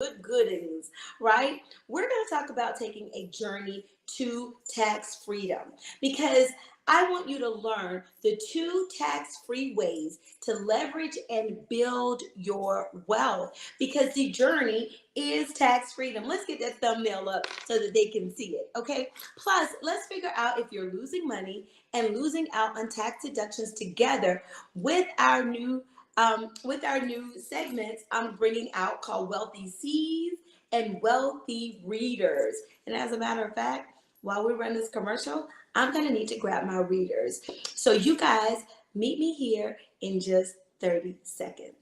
good goodings, right? We're going to talk about taking a journey to tax freedom because I want you to learn the two tax free ways to leverage and build your wealth because the journey is tax freedom. Let's get that thumbnail up so that they can see it, okay? Plus, let's figure out if you're losing money and losing out on tax deductions together with our new segments I'm bringing out called Wealthy Seeds and Wealthy Readers. And as a matter of fact, while we run this commercial, I'm going to need to grab my readers. So you guys meet me here in just 30 seconds.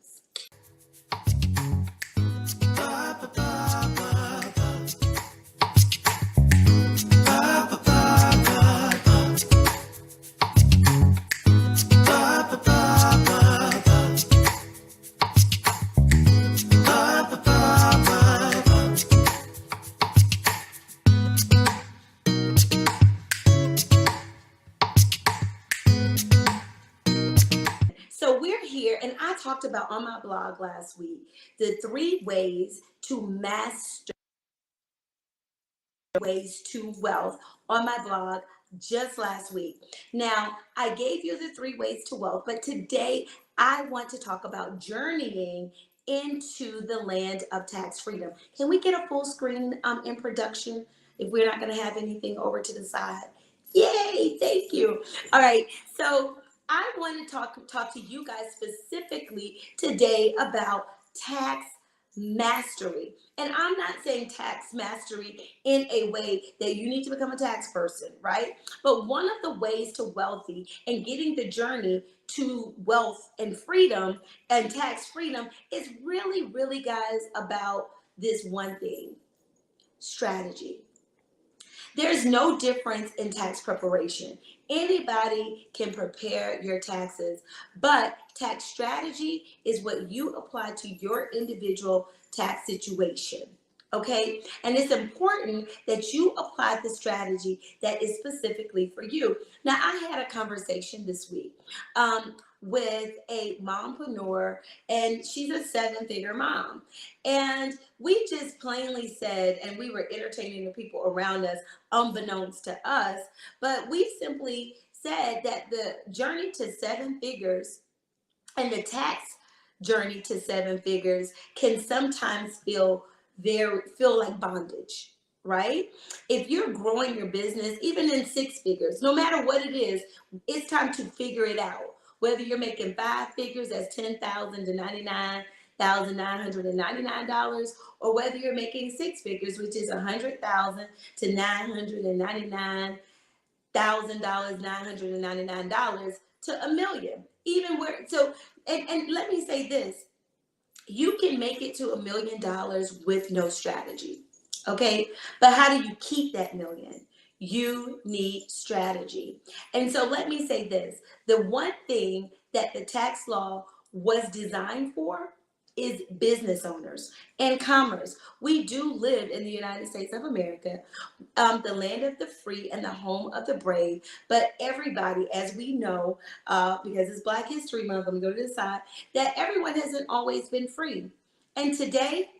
So we're here, and I talked about on my blog last week the three ways to master ways to wealth on my blog just last week. Now, I gave you the three ways to wealth, but today I want to talk about journeying into the land of tax freedom. Can we get a full screen in production if we're not going to have anything over to the side? Yay, thank you. All right, so I want to talk to you guys specifically today about tax mastery. And I'm not saying tax mastery in a way that you need to become a tax person, right? But one of the ways to wealthy and getting the journey to wealth and freedom and tax freedom is really, really, guys, about this one thing: strategy. There's no difference in tax preparation. Anybody can prepare your taxes, but tax strategy is what you apply to your individual tax situation. Okay? And it's important that you apply the strategy that is specifically for you. Now, I had a conversation this week with a mompreneur, and she's a seven-figure mom. And we just plainly said, and we were entertaining the people around us, unbeknownst to us, but we simply said that the journey to seven figures and the tax journey to seven figures can sometimes feel like bondage, right? If you're growing your business, even in six figures, no matter what it is, it's time to figure it out. Whether you're making five figures, that's $10,000 to $99,999, or whether you're making six figures, which is $100,000 to $999,000, $999 to $1 million. Even where and let me say this: you can make it to $1 million with no strategy. Okay. But how do you keep that million? You need strategy. And so let me say this: the one thing that the tax law was designed for is business owners and commerce. We do live in the United States of America, the land of the free and the home of the brave. But everybody, as we know, because it's Black History Month, let me go to the side, that everyone hasn't always been free. And today,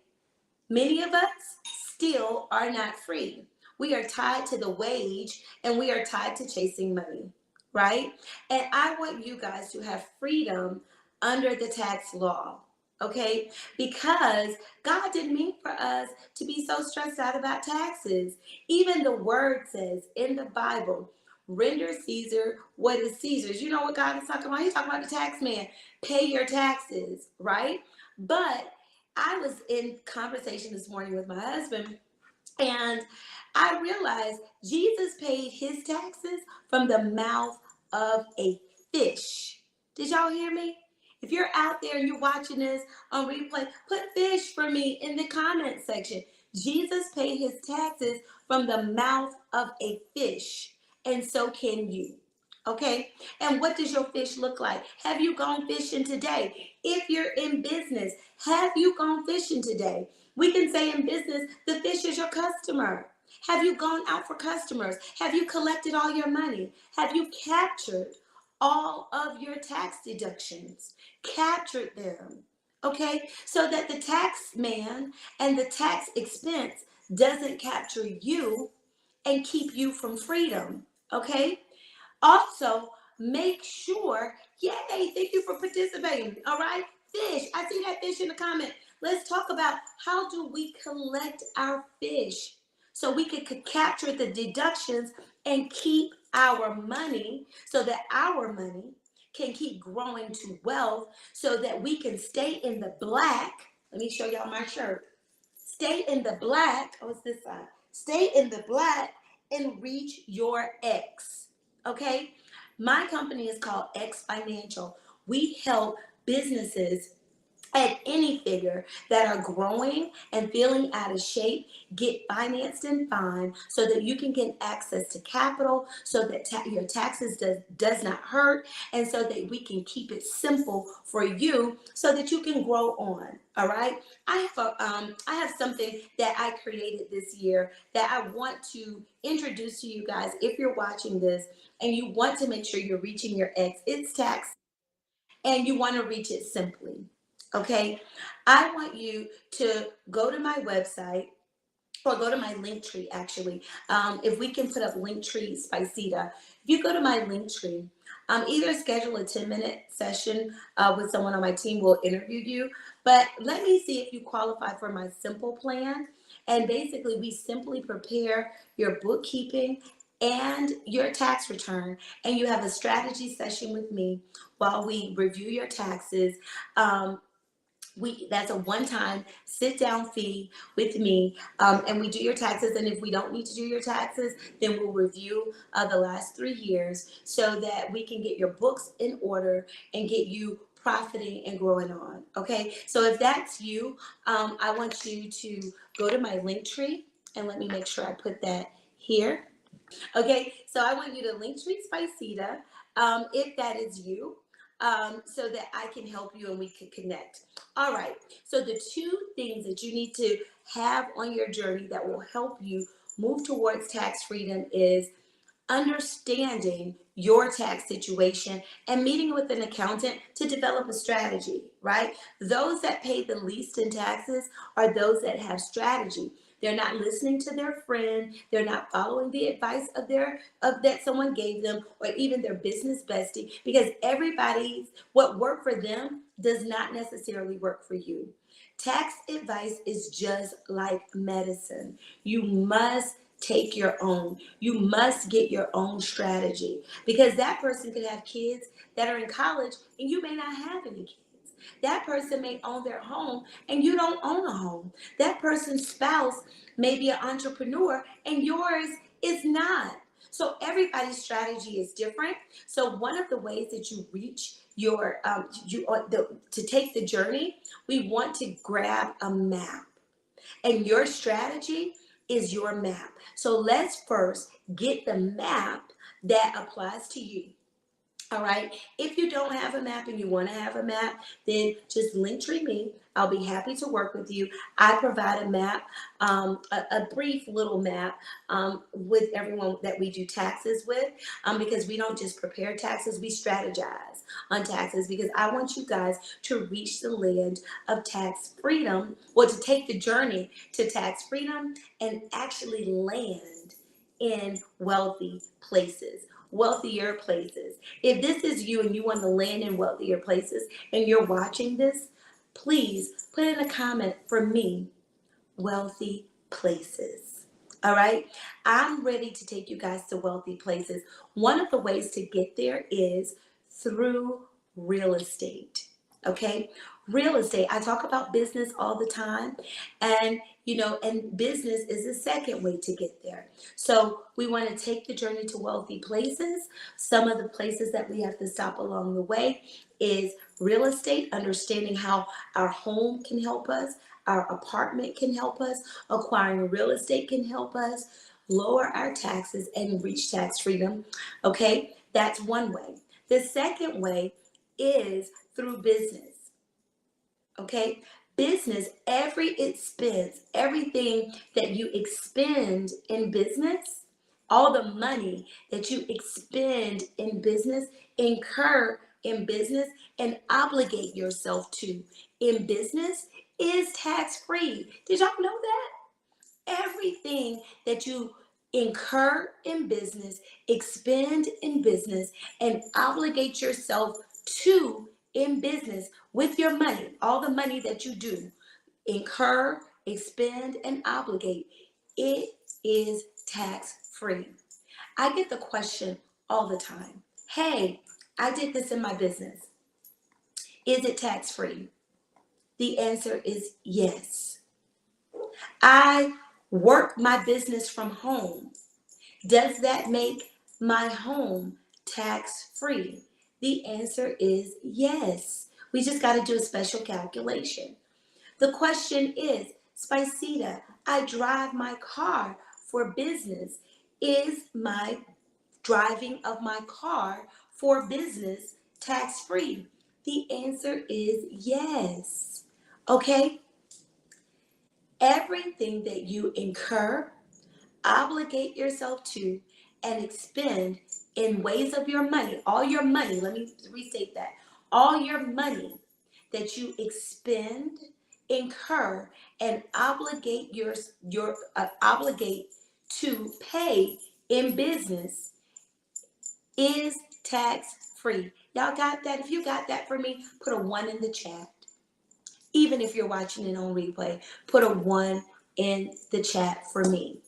many of us still are not free. We are tied to the wage and we are tied to chasing money, right? And I want you guys to have freedom under the tax law, okay? Because God didn't mean for us to be so stressed out about taxes. Even the word says in the Bible, render Caesar what is Caesar's. You know what God is talking about? He's talking about the tax man. Pay your taxes, right? But I was in conversation this morning with my husband, and I realized Jesus paid his taxes from the mouth of a fish. Did y'all hear me? If you're out there and you're watching this on replay, put fish for me in the comment section. Jesus paid his taxes from the mouth of a fish, and so can you. Okay? And what does your fish look like? Have you gone fishing today? If you're in business, have you gone fishing today? We can say in business, the fish is your customer. Have you gone out for customers? Have you collected all your money? Have you captured all of your tax deductions? Captured them. okay? So that the tax man and the tax expense doesn't capture you and keep you from freedom, okay? Also, make sure, yay, thank you for participating. All right, fish. I see that fish in the comment. Let's talk about how do we collect our fish so we can capture the deductions and keep our money so that our money can keep growing to wealth so that we can stay in the black. Let me show y'all my shirt. Stay in the black. Oh, it's this side. Stay in the black and reach your X. Okay? My company is called X Financial. We help businesses at any figure that are growing and feeling out of shape get financed and fine so that you can get access to capital so that your taxes does not hurt and so that we can keep it simple for you so that you can grow on. All right, I have something that I created this year that I want to introduce to you guys if you're watching this and you want to make sure you're reaching your X. It's tax and you want to reach it simply. Okay, I want you to go to my website or go to my link tree actually. If we can put up link tree Spicita, if you go to my link tree, either schedule a 10-minute session with someone on my team will interview you, but let me see if you qualify for my simple plan. And basically, we simply prepare your bookkeeping and your tax return, and you have a strategy session with me while we review your taxes. Um, that's a one-time sit-down fee with me, and we do your taxes. And if we don't need to do your taxes, then we'll review the last 3 years so that we can get your books in order and get you profiting and growing on. Okay, so if that's you, I want you to go to my link tree and let me make sure I put that here. Okay, so I want you to link tweet Spicita if that is you, so that I can help you and we can connect. All right, so the two things that you need to have on your journey that will help you move towards tax freedom is understanding your tax situation and meeting with an accountant to develop a strategy, right? Those that pay the least in taxes are those that have strategy. They're not listening to their friend, they're not following the advice of that someone gave them or even their business bestie, because everybody's what worked for them does not necessarily work for you. Tax advice is just like medicine. You must take your own. You must get your own strategy because that person could have kids that are in college and you may not have any kids. That person may own their home and you don't own a home. That person's spouse may be an entrepreneur and yours is not. So everybody's strategy is different. So one of the ways that you reach your to take the journey, we want to grab a map. And your strategy is your map. So let's first get the map that applies to you. All right. If you don't have a map and you want to have a map, then just link tree me. I'll be happy to work with you. I provide a map, a brief little map with everyone that we do taxes with, because we don't just prepare taxes, we strategize on taxes because I want you guys to reach the land of tax freedom, or to take the journey to tax freedom and actually land in wealthier places. If this is you and you want to land in wealthier places and you're watching this, please put in a comment for me, wealthy places. All right, I'm ready to take you guys to wealthy places. One of the ways to get there is through real estate. Okay, real estate. I talk about business all the time, and and business is the second way to get there. So we want to take the journey to wealthy places. Some of the places that we have to stop along the way is real estate, understanding how our home can help us, our apartment can help us, acquiring real estate can help us lower our taxes and reach tax freedom. Okay, that's one way. The second way is through business. Okay, business, every expense, everything that you expend in business, all the money that you expend in business, incur in business, and obligate yourself to in business is tax-free. Did y'all know that? Everything that you incur in business, expend in business, and obligate yourself to in business with your money, all the money that you do, incur, expend, and obligate, it is tax free. I get the question all the time, hey, I did this in my business. Is it tax free? The answer is yes. I work my business from home. Does that make my home tax free? The answer is yes. We just got to do a special calculation. The question is, Spicita, I drive my car for business. Is my driving of my car for business tax free? The answer is yes. Okay? Everything that you incur, obligate yourself to, and expend in ways of your money, all your money, let me restate that, all your money that you expend, incur, and obligate to pay in business is tax free. Y'all got that? If you got that for me, put a 1 in the chat. Even if you're watching it on replay, put a 1 in the chat for me.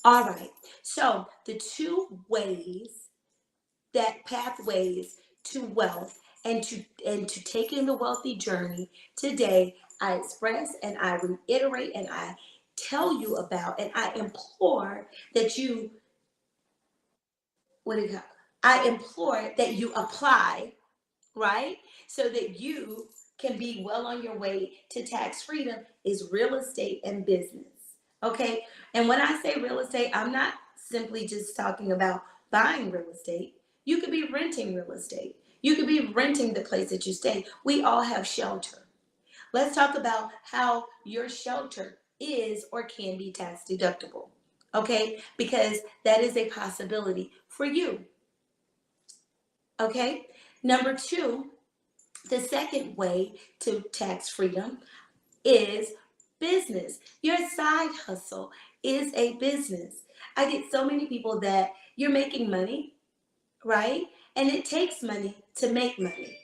All right, so the two ways, that pathways to wealth and to taking the wealthy journey today, I express and I reiterate and I tell you about, and I implore that you, what do you call, I implore that you apply, right? So that you can be well on your way to tax freedom is real estate and business. Okay? And when I say real estate, I'm not simply just talking about buying real estate. You could be renting real estate. You could be renting the place that you stay. We all have shelter. Let's talk about how your shelter is or can be tax deductible. Okay? Because that is a possibility for you. Okay? Number two, the second way to tax freedom is business. Your side hustle is a business. I get so many people that you're making money, right? And it takes money to make money.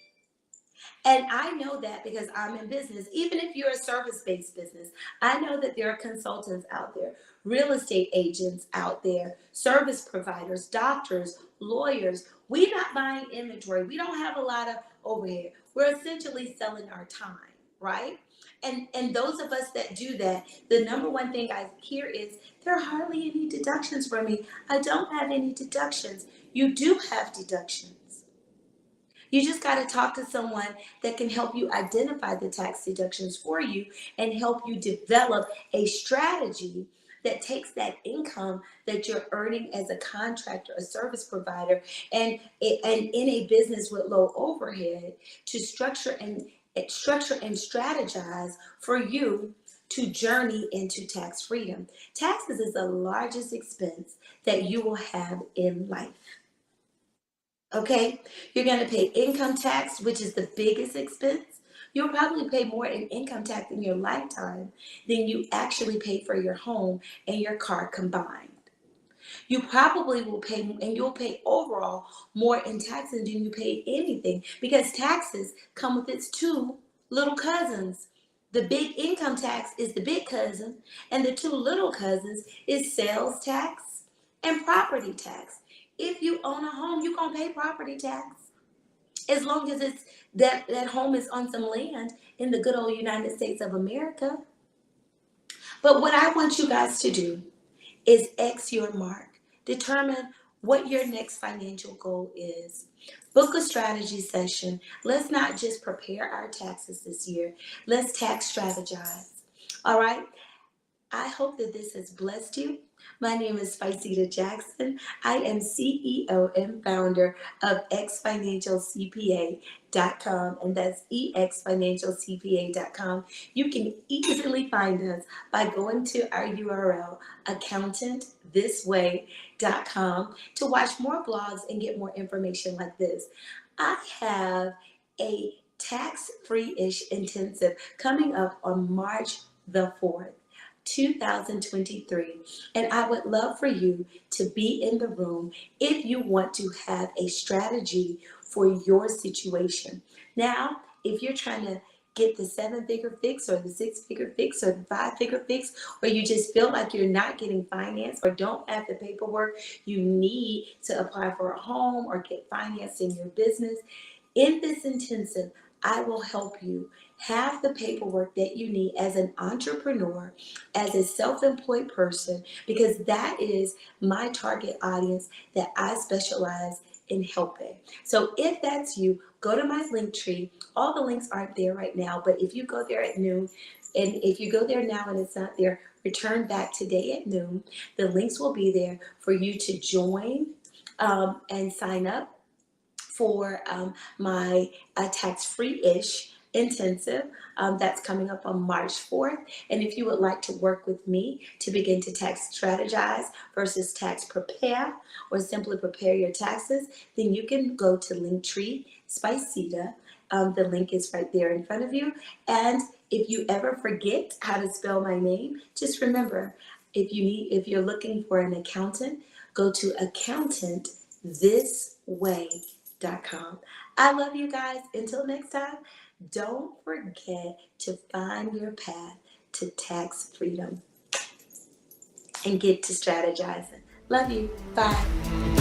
And I know that because I'm in business. Even if you're a service-based business, I know that there are consultants out there, real estate agents out there, service providers, doctors, lawyers. We're not buying inventory. We don't have a lot of overhead. We're essentially selling our time, right? And those of us that do that, the number one thing I hear is there are hardly any deductions for me. I don't have any deductions. You do have deductions. You just got to talk to someone that can help you identify the tax deductions for you and help you develop a strategy that takes that income that you're earning as a contractor, a service provider, and in a business with low overhead to structure and strategize for you to journey into tax freedom. Taxes is the largest expense that you will have in life. Okay, you're going to pay income tax, which is the biggest expense. You'll probably pay more in income tax in your lifetime than you actually pay for your home and your car combined. You probably will pay, and you'll pay overall more in taxes than you pay anything because taxes come with its two little cousins. The big income tax is the big cousin, and the two little cousins is sales tax and property tax. If you own a home, you're going to pay property tax as long as it's that home is on some land in the good old United States of America. But what I want you guys to do is X your mark. Determine what your next financial goal is. Book a strategy session. Let's not just prepare our taxes this year. Let's tax strategize. All right? I hope that this has blessed you. My name is Spicita Jackson. I am CEO and founder of xfinancialcpa.com, and that's exfinancialcpa.com. You can easily find us by going to our URL, accountantthisway.com, to watch more blogs and get more information like this. I have a tax-free-ish intensive coming up on March the 4th. 2023, and I would love for you to be in the room if you want to have a strategy for your situation. Now, if you're trying to get the 7-figure fix or the 6-figure fix or the 5-figure fix, or you just feel like you're not getting financed or don't have the paperwork you need to apply for a home or get financed in your business, in this intensive, I will help you have the paperwork that you need as an entrepreneur, as a self-employed person, because that is my target audience that I specialize in helping. So if that's you, go to my link tree. All the links aren't there right now, but if you go there at noon, and if you go there now and it's not there, return back today at noon. The links will be there for you to join and sign up for my tax-free-ish intensive that's coming up on March 4th. And if you would like to work with me to begin to tax strategize versus tax prepare or simply prepare your taxes, then you can go to Linktree Spicita. The link is right there in front of you. And if you ever forget how to spell my name, just remember, if you're looking for an accountant, go to accountantthisway.com. I love you guys. Until next time, don't forget to find your path to tax freedom and get to strategizing. Love you. Bye.